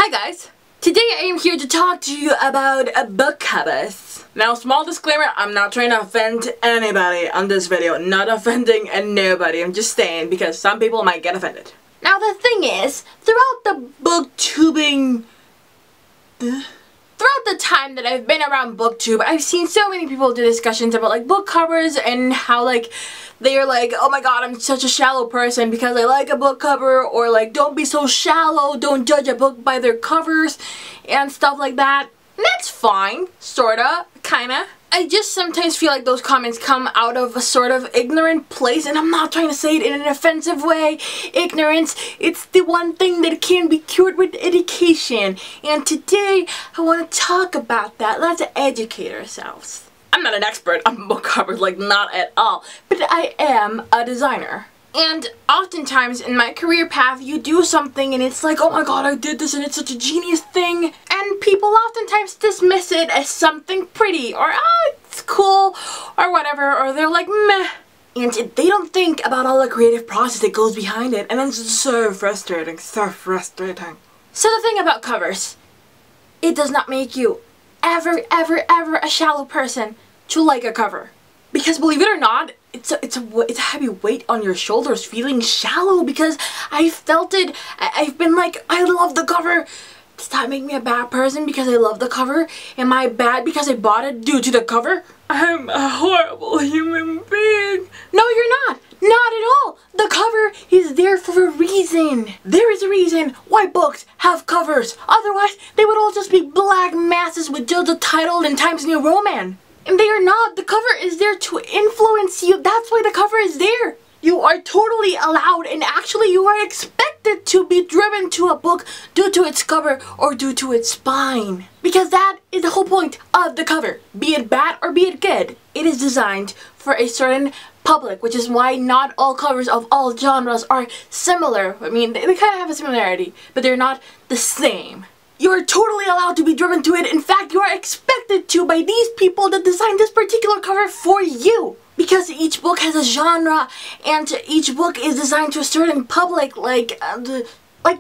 Hi guys! Today I am here to talk to you about book covers. Now, small disclaimer, I'm not trying to offend anybody on this video. Not offending nobody. I'm just saying because some people might get offended. Now the thing is, throughout the booktubing... Throughout the time that I've been around booktube, I've seen so many people do discussions about like book covers and how like they're like, oh my god, I'm such a shallow person because I like a book cover, or like, don't be so shallow, don't judge a book by their covers and stuff like that. And that's fine, sorta, kinda. I just sometimes feel like those comments come out of a sort of ignorant place, and I'm not trying to say it in an offensive way. Ignorance, it's the one thing that can be cured with education. And today, I want to talk about that. Let's educate ourselves. I'm not an expert on book covers, like not at all, but I am a designer. And oftentimes in my career path, you do something and it's like, oh my god, I did this and it's such a genius thing. And people oftentimes dismiss it as something pretty, or oh, it's cool, or whatever, or they're like, meh. And they don't think about all the creative process that goes behind it, and it's so frustrating, so frustrating. So the thing about covers, it does not make you ever a shallow person to like a cover. Because believe it or not, it's a heavy weight on your shoulders feeling shallow, because I felt it. I've been like, I love the cover. Does that make me a bad person because I love the cover? Am I bad because I bought it due to the cover? I'm a horrible human being. No, you're not. Not at all. The cover is there for a reason. There is a reason why books have covers. Otherwise, they would all just be black masses with just the title and Times New Roman. And they are not. The cover is there to influence you. That's why the cover is there. You are totally allowed, and actually you are expected to be driven to a book due to its cover or due to its spine. Because that is the whole point of the cover. Be it bad or be it good. It is designed for a certain public, which is why not all covers of all genres are similar. I mean, they kind of have a similarity, but they're not the same. You are totally allowed to be driven to it. In fact, you are expected to by these people that designed this particular cover for you. Because each book has a genre, and each book is designed to a certain public, like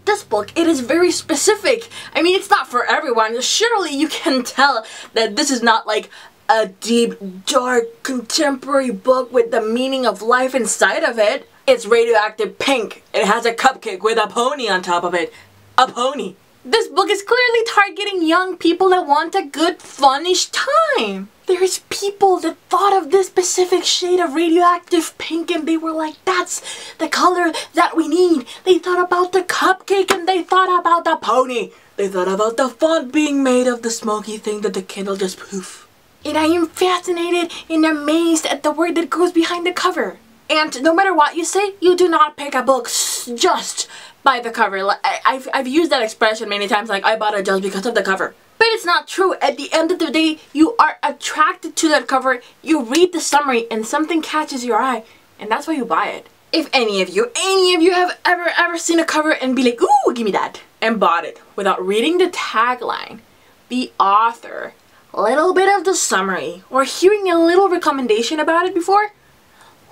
this book. It is very specific. I mean, it's not for everyone. Surely you can tell that this is not like a deep, dark, contemporary book with the meaning of life inside of it. It's radioactive pink. It has a cupcake with a pony on top of it. A pony. This book is clearly targeting young people that want a good, fun-ish time. There's people that thought of this specific shade of radioactive pink and they were like, that's the color that we need. They thought about the cupcake and they thought about the pony. They thought about the font being made of the smoky thing that the candle just poof. And I am fascinated and amazed at the word that goes behind the cover. And no matter what you say, you do not pick a book just by the cover. Like, I've used that expression many times, like I bought it just because of the cover. But it's not true. At the end of the day, you are attracted to that cover, you read the summary, and something catches your eye, and that's why you buy it. If any of you have ever seen a cover and be like, ooh, give me that, and bought it without reading the tagline, the author, a little bit of the summary, or hearing a little recommendation about it before,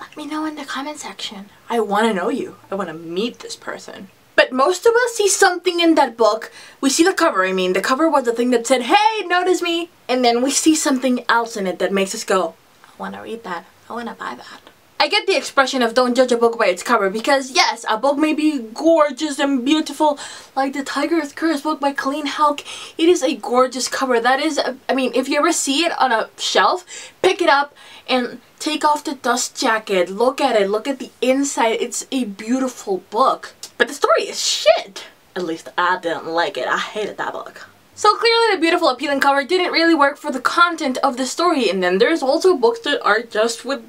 let me know in the comment section. I want to know you. I want to meet this person. But most of us see something in that book. We see the cover, I mean. The cover was the thing that said, hey, notice me. And then we see something else in it that makes us go, I want to read that. I want to buy that. I get the expression of don't judge a book by its cover because, yes, a book may be gorgeous and beautiful, like the Tiger's Curse book by Colleen Houck. It is a gorgeous cover. That is, I mean, if you ever see it on a shelf, pick it up and take off the dust jacket. Look at it. Look at the inside. It's a beautiful book. But the story is shit. At least I didn't like it. I hated that book. So clearly the beautiful, appealing cover didn't really work for the content of the story. And then there's also books that are just with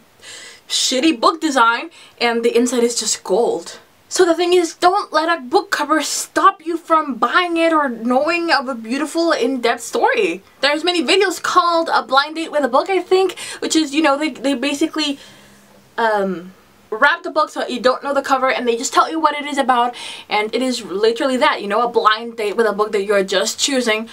shitty book design and the inside is just gold. So the thing is, don't let a book cover stop you from buying it or knowing of a beautiful, in-depth story. There's many videos called A Blind Date with a Book, I think, which is, you know, they basically wrap the book so you don't know the cover and they just tell you what it is about, and it is literally that, you know, a blind date with a book that you're just choosing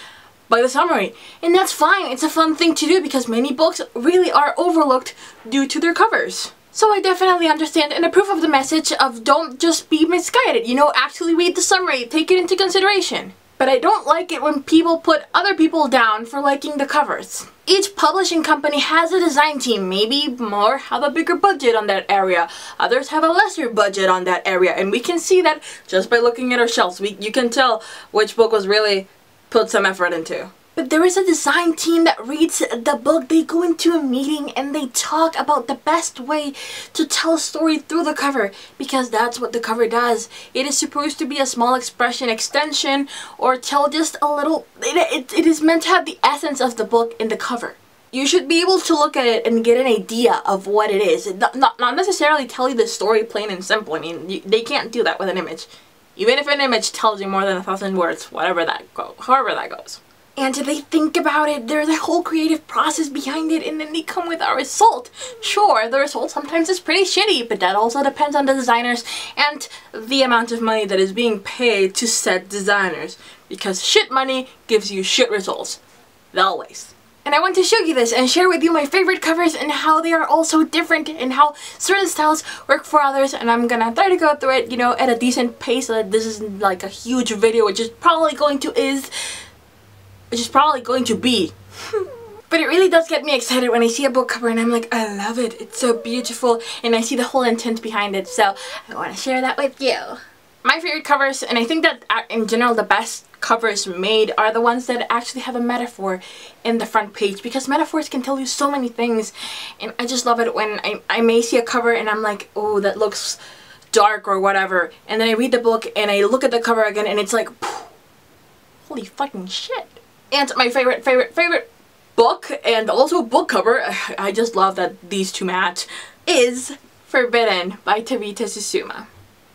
by the summary. And that's fine. It's a fun thing to do because many books really are overlooked due to their covers. So I definitely understand and approve of the message of don't just be misguided, you know, actually read the summary, take it into consideration. But I don't like it when people put other people down for liking the covers. Each publishing company has a design team. Maybe more have a bigger budget on that area. Others have a lesser budget on that area. And we can see that just by looking at our shelves. You can tell which book was really put some effort into. But there is a design team that reads the book. They go into a meeting and they talk about the best way to tell a story through the cover, because that's what the cover does. It is supposed to be a small extension, or tell just a little. It is meant to have the essence of the book in the cover. You should be able to look at it and get an idea of what it is. Not necessarily tell you the story plain and simple. I mean, they can't do that with an image. Even if an image tells you more than 1,000 words, however that goes. And they think about it, there's a whole creative process behind it, and then they come with a result. Sure, the result sometimes is pretty shitty, but that also depends on the designers and the amount of money that is being paid to said designers. Because shit money gives you shit results. Always. And I want to show you this and share with you my favorite covers and how they are all so different and how certain styles work for others. And I'm gonna try to go through it, you know, at a decent pace so that this isn't like a huge video, which is probably going to be. But it really does get me excited when I see a book cover and I'm like, I love it. It's so beautiful, and I see the whole intent behind it. So I want to share that with you. My favorite covers, and I think that in general the best covers made, are the ones that actually have a metaphor in the front page, because metaphors can tell you so many things, and I just love it when I may see a cover and I'm like, oh, that looks dark or whatever, and then I read the book and I look at the cover again and it's like, holy fucking shit. And my favorite book, and also book cover, I just love that these two match, is Forbidden by Tabitha Susuma.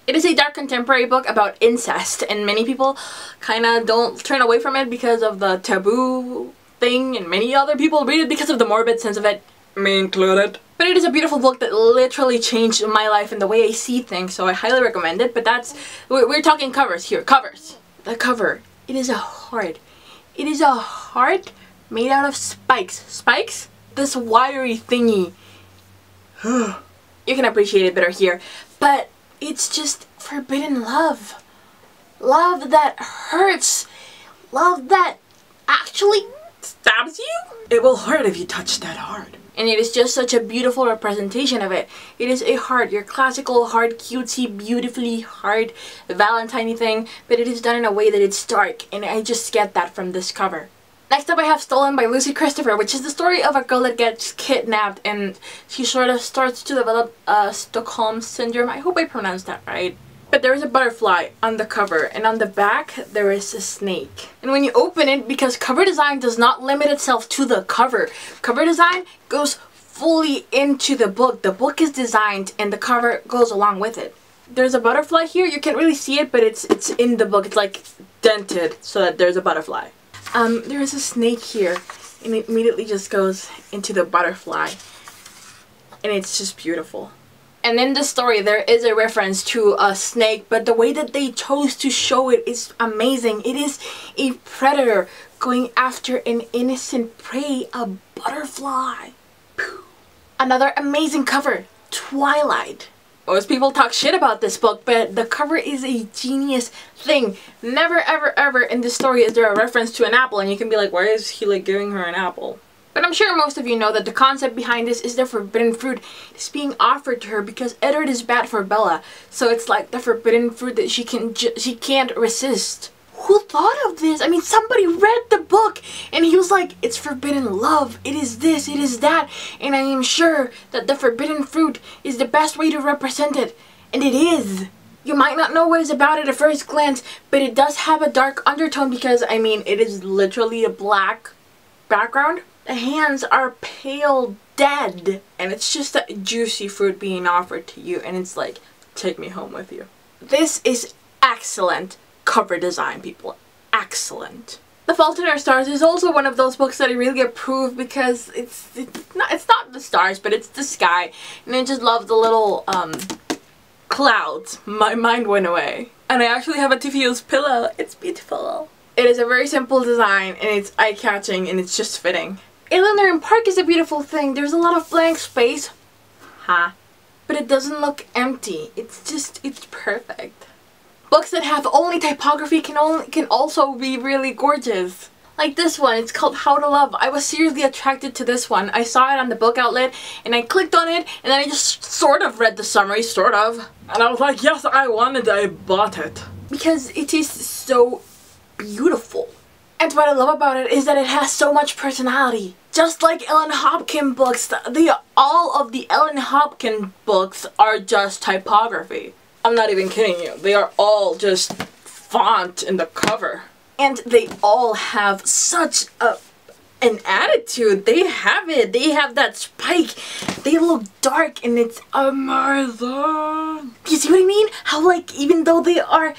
It is a dark contemporary book about incest, and many people kind of don't turn away from it because of the taboo thing, and many other people read it because of the morbid sense of it, me included. But it is a beautiful book that literally changed my life and the way I see things, so I highly recommend it. But we're talking covers here, covers. The cover, it is a heart. It is a heart made out of spikes. Spikes? This wiry thingy. You can appreciate it better here. But it's just forbidden love. Love that hurts. Love that actually stabs you. It will hurt if you touch that heart. And it is just such a beautiful representation of it. It is a heart, your classical heart, cutesy, beautifully hard Valentine-y thing, but it is done in a way that it's dark, and I just get that from this cover. Next up I have Stolen by Lucy Christopher, which is the story of a girl that gets kidnapped and she sort of starts to develop Stockholm Syndrome. I hope I pronounced that right. But there is a butterfly on the cover, and on the back there is a snake. And when you open it, because cover design does not limit itself to the cover. Cover design goes fully into the book. The book is designed and the cover goes along with it. There's a butterfly here. You can't really see it, but it's in the book. It's like dented so that there's a butterfly. There is a snake here, and it immediately just goes into the butterfly. And it's just beautiful. And in the story there is a reference to a snake, but the way that they chose to show it is amazing. It is a predator going after an innocent prey, a butterfly. Another amazing cover, Twilight. Most people talk shit about this book, but the cover is a genius thing. Never ever ever in this story is there a reference to an apple, and you can be like, why is he like giving her an apple? But I'm sure most of you know that the concept behind this is the forbidden fruit is being offered to her because Edward is bad for Bella. So it's like the forbidden fruit that she can't resist. Who thought of this? I mean, somebody read the book and he was like, it's forbidden love, it is this, it is that, and I am sure that the forbidden fruit is the best way to represent it. And it is. You might not know what is about it at first glance, but it does have a dark undertone because, I mean, it is literally a black background. The hands are pale dead, and it's just a juicy fruit being offered to you, and it's like, take me home with you. This is excellent cover design, people. Excellent. The Fault in Our Stars is also one of those books that I really approve because it's not the stars, but it's the sky, and I just love the little clouds. My mind went away. And I actually have a Tiffany's pillow. It's beautiful. It is a very simple design, and it's eye-catching, and it's just fitting. Eleanor Park is a beautiful thing. There's a lot of blank space. But it doesn't look empty. It's perfect. Books that have only typography can also be really gorgeous. Like this one, it's called How to Love. I was seriously attracted to this one. I saw it on the book outlet and I clicked on it and then I just sort of read the summary, sort of. And I was like, yes, I wanted it, I bought it. Because it is so beautiful. And what I love about it is that it has so much personality. Just like Ellen Hopkins books, all of the Ellen Hopkins books are just typography. I'm not even kidding you. They are all just font in the cover. And they all have such an attitude. They have it. They have that spike. They look dark and it's amazing. You see what I mean? How like even though they are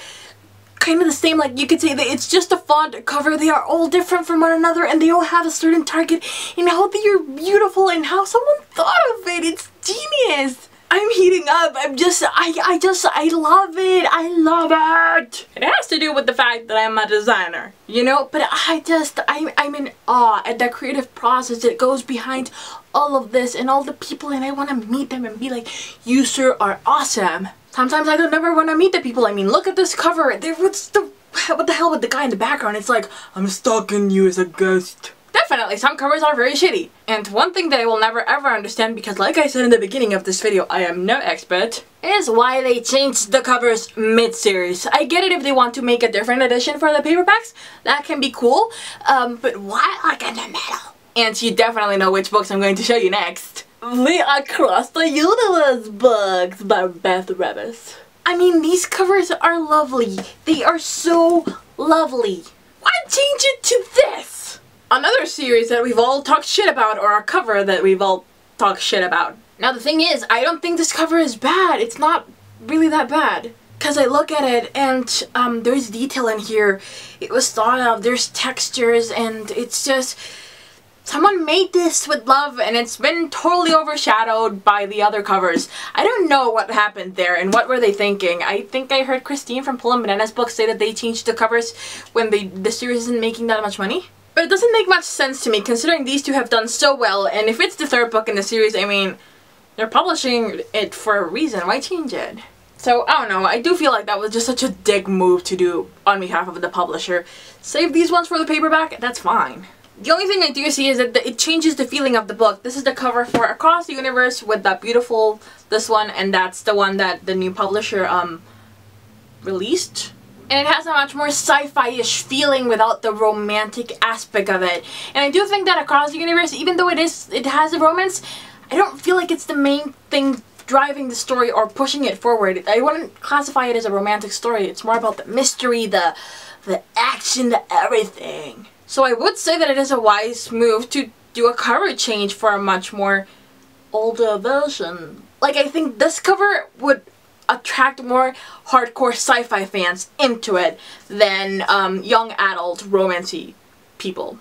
kind of the same, like you could say that it's just a font cover, they are all different from one another and they all have a certain target and how they are beautiful and how someone thought of it. It's genius. I'm heating up. I love it. I love it. It has to do with the fact that I'm a designer, you know, but I'm in awe at the creative process that goes behind all of this and all the people, and I want to meet them and be like, you sir are awesome. Sometimes I don't never want to meet the people. I mean, look at this cover. What the hell with the guy in the background? It's like, I'm stalking you as a ghost. Definitely, some covers are very shitty. And one thing that I will never ever understand, because like I said in the beginning of this video, I am no expert, is why they changed the covers mid-series. I get it if they want to make a different edition for the paperbacks, that can be cool, but why like in the middle? And you definitely know which books I'm going to show you next. The Across the Universe books by Beth Revis. I mean, these covers are lovely. They are so lovely. Why change it to this? Another series that we've all talked shit about, or a cover that we've all talked shit about. Now the thing is, I don't think this cover is bad. It's not really that bad. Because I look at it and there's detail in here. It was thought of, there's textures, and it's just... someone made this with love and it's been totally overshadowed by the other covers. I don't know what happened there and what were they thinking. I think I heard Christine from Pull & Bananas books say that they changed the covers when the series isn't making that much money. But it doesn't make much sense to me considering these two have done so well, and if it's the third book in the series, I mean, they're publishing it for a reason. Why change it? So, I don't know, I do feel like that was just such a dick move to do on behalf of the publisher. Save these ones for the paperback, that's fine. The only thing I do see is that it changes the feeling of the book. This is the cover for Across the Universe with that beautiful, this one, and that's the one that the new publisher, released. And it has a much more sci-fi-ish feeling without the romantic aspect of it. And I do think that Across the Universe, even though it has a romance, I don't feel like it's the main thing driving the story or pushing it forward. I wouldn't classify it as a romantic story. It's more about the mystery, the action, the everything. So I would say that it is a wise move to do a cover change for a much more older version. Like, I think this cover would attract more hardcore sci-fi fans into it than young adult romancy people.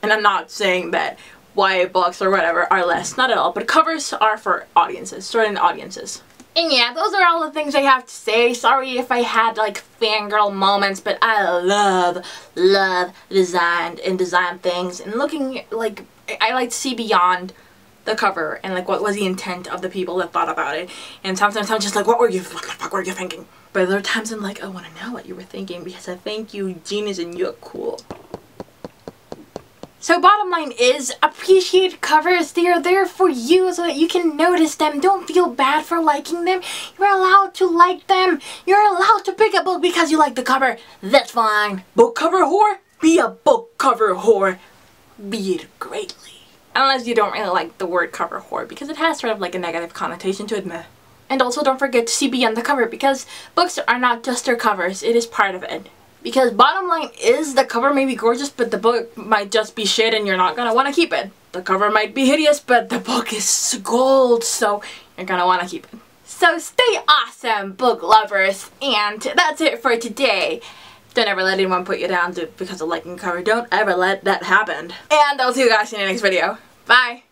And I'm not saying that YA books or whatever are less, not at all, but covers are for audiences, certain audiences. And yeah, those are all the things I have to say. Sorry if I had like fangirl moments, but I love design things and looking like I like to see beyond the cover and like what was the intent of the people that thought about it. And sometimes I'm just like, what the fuck were you thinking? But other times I'm like, I want to know what you were thinking because I think you genius and you're cool. So bottom line is, appreciate covers. They are there for you so that you can notice them. Don't feel bad for liking them. You're allowed to like them. You're allowed to pick a book because you like the cover. That's fine. Book cover whore? Be a book cover whore. Be it greatly. Unless you don't really like the word cover whore because it has sort of like a negative connotation to it. Meh. And also don't forget to see beyond the cover because books are not just their covers. It is part of it. Because bottom line is, the cover may be gorgeous, but the book might just be shit and you're not gonna want to keep it. The cover might be hideous, but the book is gold, so you're gonna want to keep it. So stay awesome, book lovers, and that's it for today. Don't ever let anyone put you down because of liking the cover. Don't ever let that happen. And I'll see you guys in the next video. Bye!